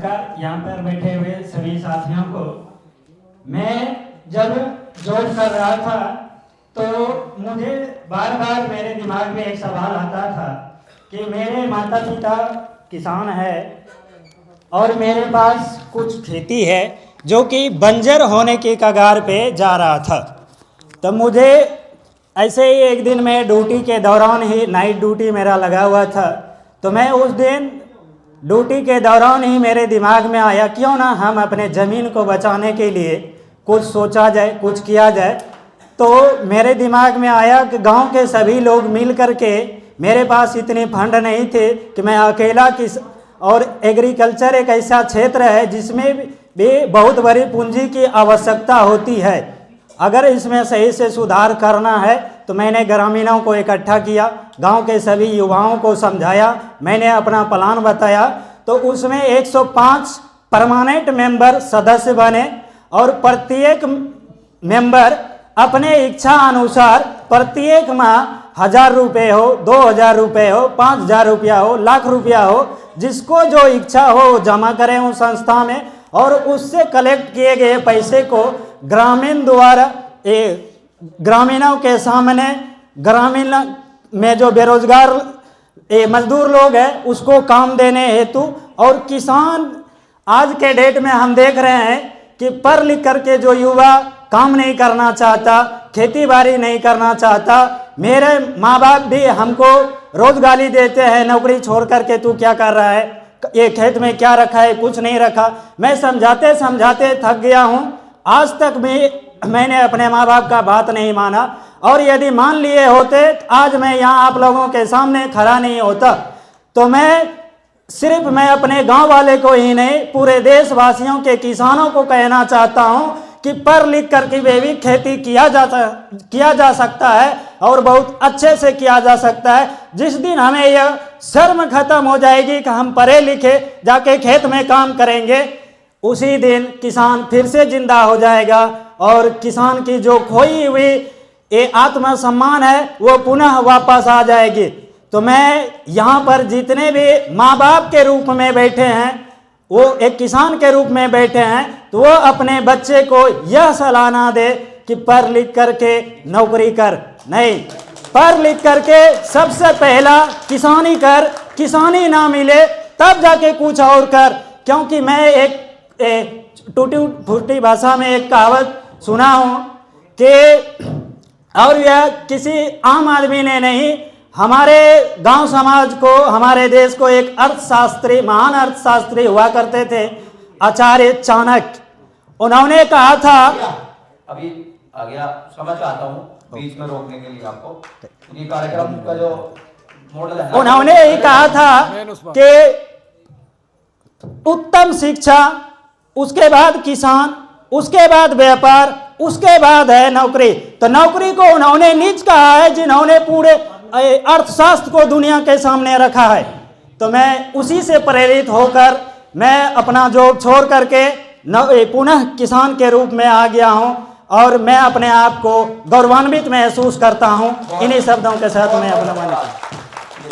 यहाँ पर बैठे हुए सभी साथियों को, मैं जब जॉब कर रहा था तो मुझे बार बार मेरे दिमाग में एक सवाल आता था कि मेरे माता पिता किसान है और मेरे पास कुछ खेती है जो कि बंजर होने के कगार पे जा रहा था। तो मुझे ऐसे ही एक दिन मैं ड्यूटी के दौरान ही, नाइट ड्यूटी मेरा लगा हुआ था, तो मैं उस दिन ड्यूटी के दौरान ही मेरे दिमाग में आया क्यों ना हम अपने ज़मीन को बचाने के लिए कुछ सोचा जाए, कुछ किया जाए। तो मेरे दिमाग में आया कि गांव के सभी लोग मिल कर के, मेरे पास इतने फंड नहीं थे कि मैं अकेला और एग्रीकल्चर एक ऐसा क्षेत्र है जिसमें भी बहुत बड़ी पूंजी की आवश्यकता होती है। अगर इसमें सही से सुधार करना है तो मैंने ग्रामीणों को इकट्ठा किया, गांव के सभी युवाओं को समझाया, मैंने अपना प्लान बताया। तो उसमें 105 परमानेंट मेंबर सदस्य बने और प्रत्येक मेंबर अपने इच्छा अनुसार प्रत्येक माह 1000 रुपये हो, 2000 रुपये हो, 5000 रुपया हो, लाख रुपया हो, जिसको जो इच्छा हो जमा करें उस संस्था में, और उससे कलेक्ट किए गए पैसे को ग्रामीण द्वारा ग्रामीणों के सामने, ग्रामीण में जो बेरोजगार मजदूर लोग हैं उसको काम देने हेतु, और किसान आज के डेट में हम देख रहे हैं कि पढ़ लिख करके जो युवा काम नहीं करना चाहता, खेती बाड़ी नहीं करना चाहता। मेरे माँ बाप भी हमको रोज गाली देते हैं, नौकरी छोड़ करके तू क्या कर रहा है, ये खेत में क्या रखा है, कुछ नहीं रखा। मैं समझाते समझाते थक गया हूँ। आज तक भी मैंने अपने माँ बाप का बात नहीं माना, और यदि मान लिए होते आज मैं यहाँ आप लोगों के सामने खड़ा नहीं होता। तो मैं अपने गांव वाले को ही नहीं, पूरे देशवासियों के किसानों को कहना चाहता हूं कि पढ़ लिख करके भी खेती किया जा सकता है और बहुत अच्छे से किया जा सकता है। जिस दिन हमें यह शर्म खत्म हो जाएगी कि हम पढ़े लिखे जाके खेत में काम करेंगे, उसी दिन किसान फिर से जिंदा हो जाएगा और किसान की जो खोई हुई ये आत्मसम्मान है वो पुनः वापस आ जाएगी। तो मैं यहाँ पर जितने भी माँ बाप के रूप में बैठे हैं, वो एक किसान के रूप में बैठे हैं, तो वो अपने बच्चे को यह सलाह ना दे कि पढ़ लिख करके नौकरी कर, नहीं, पढ़ लिख करके सबसे पहला किसानी कर, किसानी ना मिले तब जाके कुछ और कर। क्योंकि मैं एक टूटी फूटी भाषा में एक कहावत सुना हूँ कि, और यह किसी आम आदमी ने नहीं, हमारे गांव समाज को, हमारे देश को एक अर्थशास्त्री, महान अर्थशास्त्री हुआ करते थे, आचार्य चाणक्य। उन्होंने कहा था, अभी आ गया, समझ आता हूँ बीच में रोकने के लिए आपको, ये कार्यक्रम का जो मॉडल है, उन्होंने यही कहा था कि उत्तम शिक्षा, उसके बाद किसान, उसके बाद व्यापार, उसके बाद है नौकरी। तो नौकरी को उन्होंने नीच कहा है जिन्होंने पूरे अर्थशास्त्र को दुनिया के सामने रखा है। तो मैं उसी से प्रेरित होकर मैं अपना जॉब छोड़ करके पुनः किसान के रूप में आ गया हूं, और मैं अपने आप को गौरवान्वित महसूस करता हूं। इन्हीं शब्दों के साथ मैं अपना